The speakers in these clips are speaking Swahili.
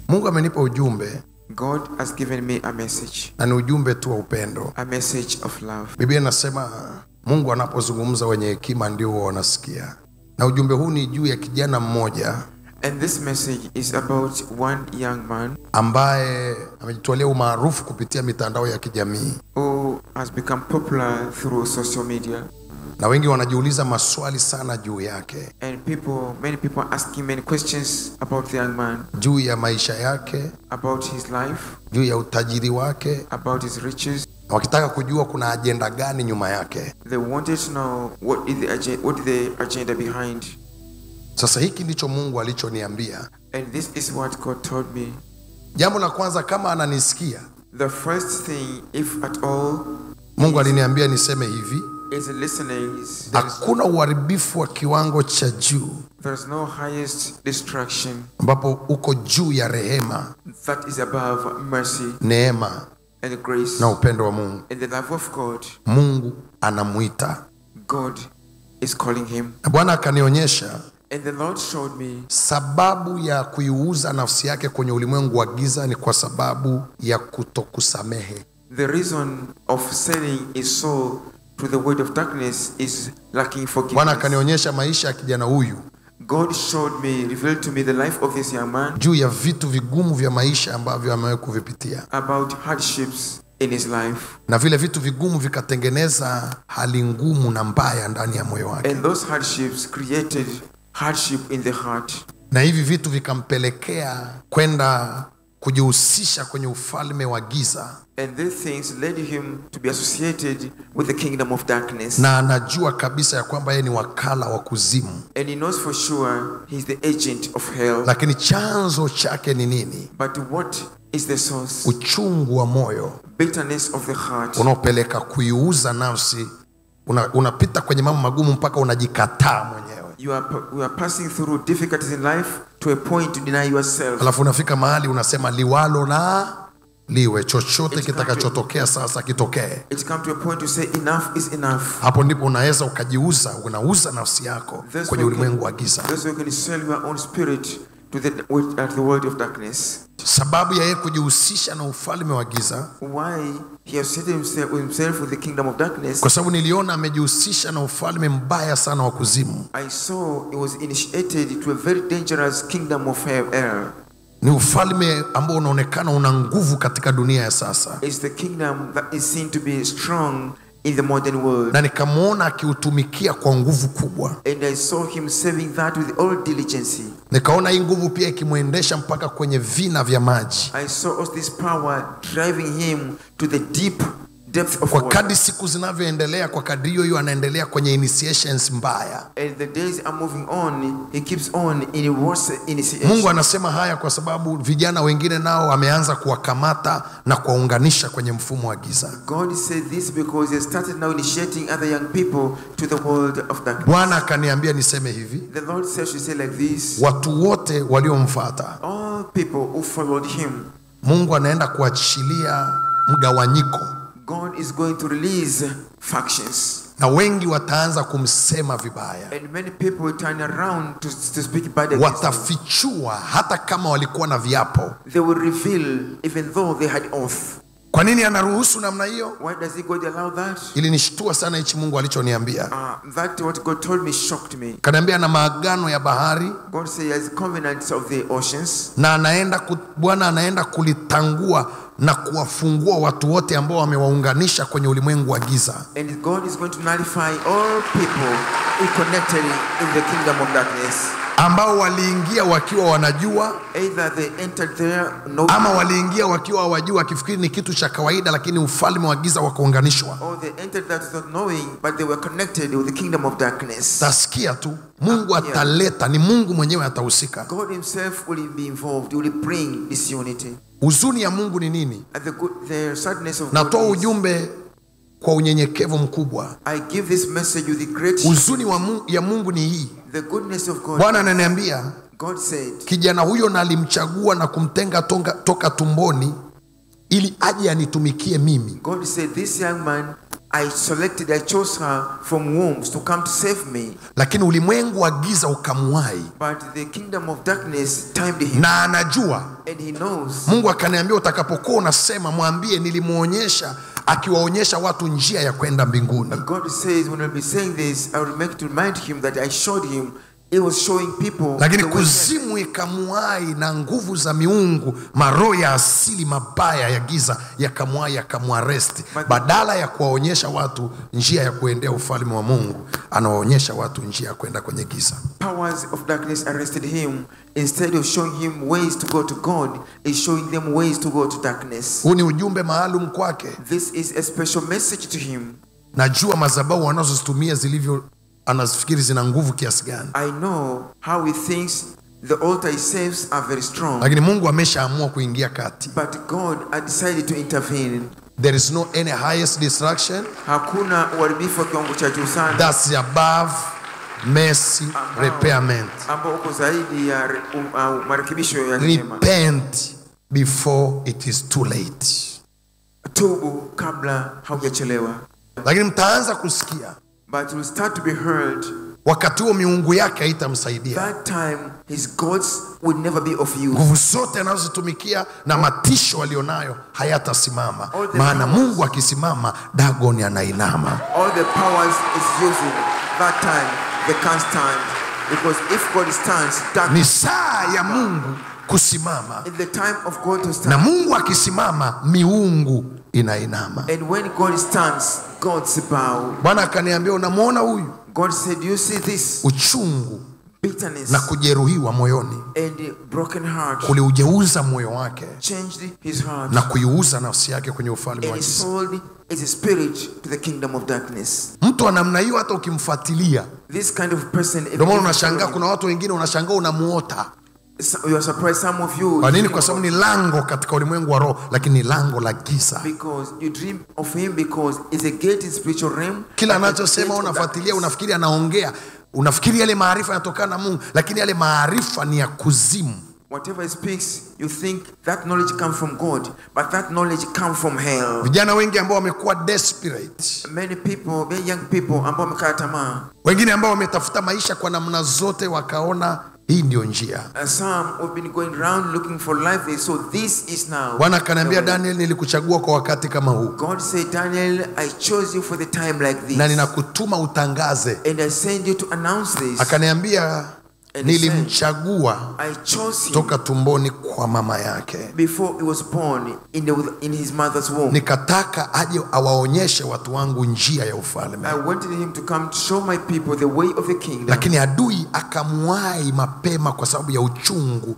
Mungu amenipa ujumbe. God has given me a message. Na ni ujumbe tu wa upendo. A message of love. Biblia inasema Mungu anapozungumza wenye hekima ndio wanasikia. Na ujumbe huu ni juu ya kijana mmoja. And this message is about one young man ambaye amejitolea umaarufu kupitia mitandao ya kijamii. Who has become popular through social media. Na wengi wanajiuliza maswali sana juu yake. And many people are asking many questions about the young man. Juu ya maisha yake, about his life, juu ya utajiri wake, about his riches. Wakitaka kujua kuna agenda gani nyuma yake. They wanted to know what is the agenda behind. Sasa hiki ndicho Mungu alichoniambia. And this is what God told me. Jambo la kwanza, kama ananisikia, the first thing, if at all, Mungu aliniambia niseme hivi. Is listening. Hakuna uharibifu wa kiwango cha juu. There's no highest destruction ambapo uko juu ya rehema, that is above mercy, neema and grace, na upendo wa Mungu. and the love of God. Mungu anamuita. God is calling him. Na Bwana akanionyesha, and the Lord showed me, sababu ya kuiuza nafsi yake kwenye ulimwengu wa giza ni kwa sababu ya kutokusamehe. The reason of selling his soul to the world of darkness is lacking forgiveness. Bwana akanionyesha maisha ya kijana huyu. God showed me, revealed to me the life of this young man. Juu ya vitu vigumu vya maisha ambavyo amewahi kuvipitia. About hardships in his life. Na vile vitu vigumu vikatengeneza hali ngumu na mbaya ndani ya moyo wake. And those hardships created hardship in the heart. Na hivi vitu vikampelekea kwenda kujihusisha kwenye ufalme wa giza. And these things led him to be associated with the kingdom of darkness. Na anajua kabisa ya kwamba yeye ni wakala wa kuzimu. And he knows for sure he's the agent of hell. Lakini chanzo chake ni nini? But what is the source? Uchungu wa moyo. Bitterness of the heart. Unaopeleka kuiuza nafsi. Unapita kwenye mambo magumu mpaka unajikataa mwenyewe. You are passing through difficulties in life to a point to deny yourself. Alafu unafika mahali unasema liwalo na liwe, chochote kitakachotokea sasa kitokee. It come to a point to say enough is enough. Hapo ndipo unaweza ukajiuza, unauza nafsi yako kwenye ulimwengu wa giza. That's why you can sell your own spirit to the world of darkness. Sababu ya yeye kujihusisha na ufalme wa giza. Why he associated himself with the kingdom of darkness? Kwa sababu niliona amejihusisha na ufalme mbaya sana wa kuzimu. I saw he was initiated to a very dangerous kingdom of hell. Ni ufalme ambao unaonekana una nguvu katika dunia ya sasa. It's the kingdom that is seen to be strong in the modern world. Na nikamwona akiutumikia kwa nguvu kubwa. And I saw him serving that with all diligence. Nikaona hii nguvu pia ikimwendesha mpaka kwenye vina vya maji. I saw this power driving him to the deep depth of kwa water. kadri siku zinavyoendelea, kwa kadri hiyo anaendelea kwenye initiations mbaya. And the days are moving on, he keeps on in worse initiation. Mungu anasema haya kwa sababu vijana wengine nao wameanza kuwakamata na kuwaunganisha kwenye mfumo wa giza. God said this because he started now initiating other young people to the world of darkness. Bwana akaniambia niseme hivi. The Lord says to say like this. Watu wote waliomfuata, all people who followed him, Mungu anaenda kuachilia mgawanyiko. God is going to release factions. Na wengi wataanza kumsema vibaya. And many people will turn around to speak bad against him. Watafichua hata kama walikuwa na viapo. They will reveal even though they had oath. Kwa nini anaruhusu namna hiyo? Why does he God allow that? Ilinishtua sana hichi Mungu alichoniambia. That what God told me shocked me. Kaniambia na maagano ya bahari. God says he has covenants of the oceans. Na Bwana anaenda kulitangua na kuwafungua watu wote ambao wamewaunganisha kwenye ulimwengu wa giza. And God is going to nullify all people who connected in the kingdom of darkness. Ambao waliingia wakiwa wanajua, either they entered there ama waliingia wakiwa hawajua akifikiri ni kitu cha kawaida, lakini ufalme wa giza wakaunganishwa. Or they entered that without knowing, but they were connected with the kingdom of darkness. Tasikia tu Mungu ataleta, ni Mungu mwenyewe atahusika. God himself will be involved, will bring disunity. Huzuni ya Mungu ni nini? The sadness of God. Natoa ujumbe kwa unyenyekevu mkubwa. I give this message with great. Huzuni ya Mungu ni hii. The goodness of God. Bwana ananiambia, God said, kijana huyo na alimchagua na kumtenga toka tumboni ili aje anitumikie mimi. God said this young man I chose her from wombs to come to save me. Lakini ulimwengu wa giza ukamwahi, But the kingdom of darkness timed him. na anajua. And he knows. Mungu akaniambia utakapokuwa unasema mwambie nilimuonyesha, akiwaonyesha watu njia ya kwenda mbinguni. God says when I'll be saying this, I will make to remind him that I showed him. It was showing people. Lakini kuzimu ikamwai na nguvu za miungu, maroho ya asili mabaya ya giza yakamwai, yakamwaresti. Badala ya kuwaonyesha watu njia ya kuendea ufalme wa Mungu, anawaonyesha watu njia ya kwenda kwenye giza. Powers of darkness arrested him. Instead of showing him ways to go to God, is showing them ways to go to darkness. Huu ni ujumbe maalum kwake. This is a special message to him. Najua madhabahu wanazozitumia zilivyo, anazifikiri zina nguvu kiasi gani. I know how he thinks the altar he saves are very strong. Lakini Mungu ameshaamua kuingia kati. But God had decided to intervene. There is no any highest distraction Hakuna uharibifu wa kiwango cha juu sana. that's above mercy repairment. Ambao uko zaidi ya marekebisho ya rehema. Repent before it is too late. Tubu kabla haujachelewa. Lakini mtaanza kusikia But will start to be heard. wakati huo miungu yake haitamsaidia. That time his gods will never be of use. Nguvu zote anazozitumikia na matisho alionayo hayatasimama, maana Mungu akisimama Dagoni anainama. All the powers is using. That time they can't stand, because if God stands, Ni saa ya Mungu kusimama, in the time of God to na stand. Mungu akisimama miungu inainama. And when God stands, God's bow. Bwana akaniambia unamwona huyu, God said, you see this uchungu bitterness na kujeruhiwa moyoni and broken heart kuliugeuza moyo wake changed his heart, na kuiuza nafsi yake kwenye ufalme and wa he giza. sold his spirit to the kingdom of darkness. Mtu wa namna hiyo hata ukimfuatilia, This kind of person, if ndio maana you unashangaa, follow kuna watu wengine unashangaa unamuota. him, you are surprised. Some of you, Kwa nini? Kwa sababu ni lango katika ulimwengu wa roho, lakini ni lango la giza. because you dream of him, because it's a gate in spiritual realm. Kila and a anachosema gate of unafuatilia, darkness. unafikiri anaongea, unafikiri yale maarifa yanatokana na Mungu, lakini yale maarifa ni ya kuzimu. Whatever he speaks, you think that knowledge comes from God, but that knowledge comes from hell. Vijana wengi ambao wamekuwa desperate, Many people, many young people, ambao wamekata tamaa. wengine ambao wametafuta maisha kwa namna zote, wakaona hii ndio njia. Some have been going around looking for life, so this is now. Bwana akaniambia, the way. Daniel, nilikuchagua kwa wakati kama huu, God said, Daniel, I chose you for the time like this, na ninakutuma utangaze. and I send you to announce this. Akaniambia And he said, nilimchagua I chose him toka tumboni kwa mama yake, before he was born in his mother's womb. nikataka aje awaonyeshe watu wangu njia ya ufalme. I wanted him to come to show my people the way of the kingdom. Lakini adui akamwahi mapema kwa sababu ya uchungu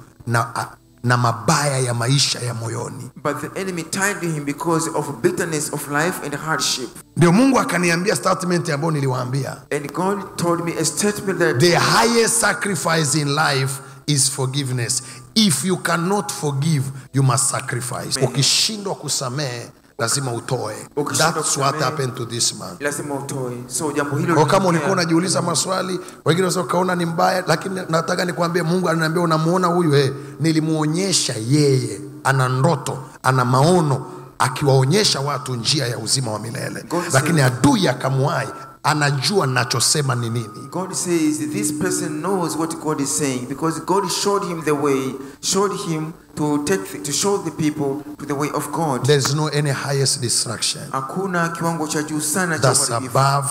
na mabaya ya maisha ya moyoni. But the enemy tied to him because of bitterness of life and hardship. Ndio Mungu akaniambia statement ambayo niliwaambia, And God told me a statement that the highest sacrifice in life is forgiveness. If you cannot forgive, you must sacrifice. Ukishindwa kusamehe lazima utoe. That's what happened to this man. lazima utoe. So jambo hilo Kwa kama ulikuwa unajiuliza maswali, wengine wanaweza kaona ni mbaya, lakini nataka nikwambie, Mungu ananiambia unamuona huyu, nilimuonyesha yeye ana ndoto, ana maono, akiwaonyesha watu njia ya uzima wa milele. Lakini adui akamwahi, anajua ninachosema ni nini. God says this person knows what God is saying, because God showed him the way, showed him to show the people to the way of God. There's no any highest distraction Hakuna kiwango cha juu sana cha that's uharibifu above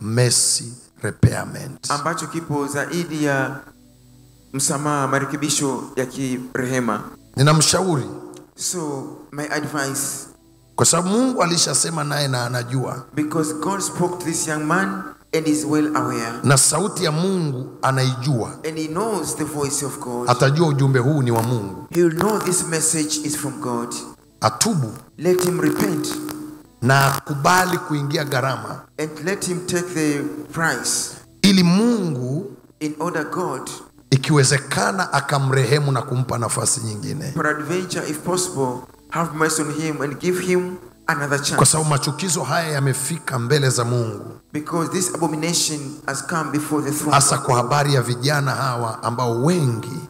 mercy repairment. ambacho kipo zaidi ya msamaha, marekebisho ya kirehema. Ninamshauri So my advice, kwa sababu Mungu alishasema naye na anajua, because God spoke to this young man and is well aware, na sauti ya Mungu anaijua, and he knows the voice of God. atajua ujumbe huu ni wa Mungu. He will know this message is from God. Atubu Let him repent na akubali kuingia gharama, and let him take the price, ili Mungu in order God, ikiwezekana akamrehemu na kumpa nafasi nyingine, peradventure if possible, have mercy on him and give him another kwa chance. sababu machukizo haya yamefika mbele za Mungu, Because this abomination has come before the throne, hasa kwa habari ya vijana hawa ambao wengi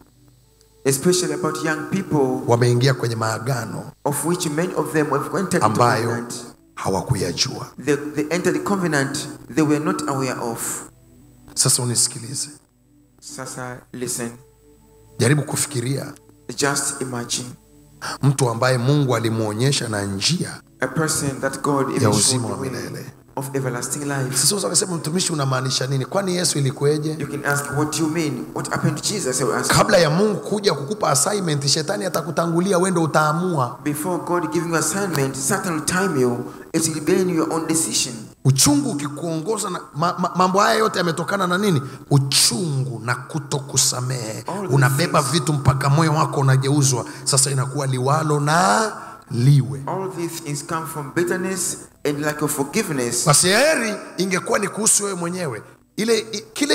especially about young people, wameingia kwenye maagano of which many of them have entered into ambayo covenant, hawakuyajua. They entered the covenant they were not aware of. Sasa unisikilize. Sasa listen. Jaribu kufikiria Just imagine mtu ambaye Mungu alimuonyesha na njia a person that God ya even uzima showed wa the way milele. of everlasting life. Sasa unasema mtumishi, unamaanisha nini? Kwani Yesu ilikueje? You can ask, what do you mean? What happened to Jesus? I will ask. Kabla ya Mungu kuja kukupa assignment, shetani atakutangulia, wewe ndio utaamua. Before God giving you assignment, Satan will time you. It will be in your own decision. Uchungu ukikuongoza na mambo haya yote yametokana na nini? Uchungu na kutokusamehe. Unabeba vitu mpaka moyo wako unageuzwa, sasa inakuwa liwalo na liwe. All these things come from bitterness and lack of forgiveness. Basi heri ingekuwa ni kuhusu wewe mwenyewe.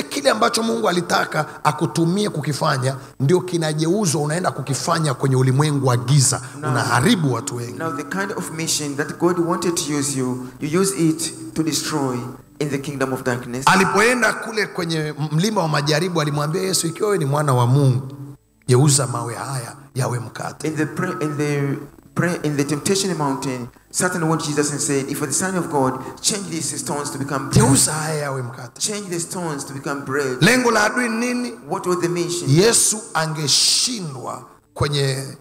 Kile ambacho Mungu alitaka akutumie kukifanya ndio kinageuzwa, unaenda kukifanya kwenye ulimwengu wa giza. Unaharibu watu wengi. Now the kind of mission that God wanted to use you, you use it to destroy in the kingdom of darkness. Alipoenda kule kwenye mlima wa majaribu, alimwambia Yesu, ikiwa wewe ni mwana wa Mungu, geuza mawe haya yawe mkate. In the temptation mountain, Satan went to Jesus and said, if you're the Son of God, change these stones to become bread. Geuza haya yawe mkate. Change the stones to become bread. Lengo la adui nini? What was the mission? Yesu angeshindwa kwenye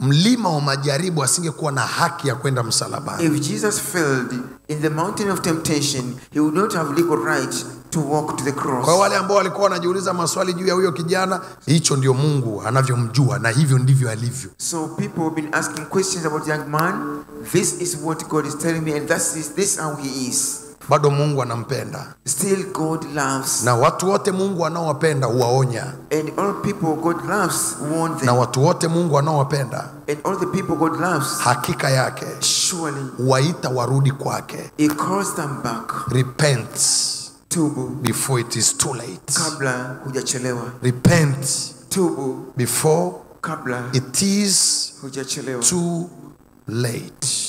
mlima wa majaribu, asingekuwa na haki ya kwenda msalabani. If Jesus failed in the mountain of temptation, he would not have legal right to walk to the cross. Kwa wale ambao walikuwa wanajiuliza maswali juu ya huyo kijana, hicho ndio Mungu anavyomjua na hivyo ndivyo alivyo. So people have been asking questions about the young man. This is what God is telling me, and this how he is. Bado Mungu anampenda. Still God loves. Na watu wote Mungu anaowapenda huwaonya. And all people God loves warn them. Na watu wote Mungu anaowapenda, And all the people God loves, hakika yake, surely waita warudi kwake. he calls them back. Repent Tubu before it is too late. kabla hujachelewa. Repent Tubu before kabla it is hujachelewa. too late.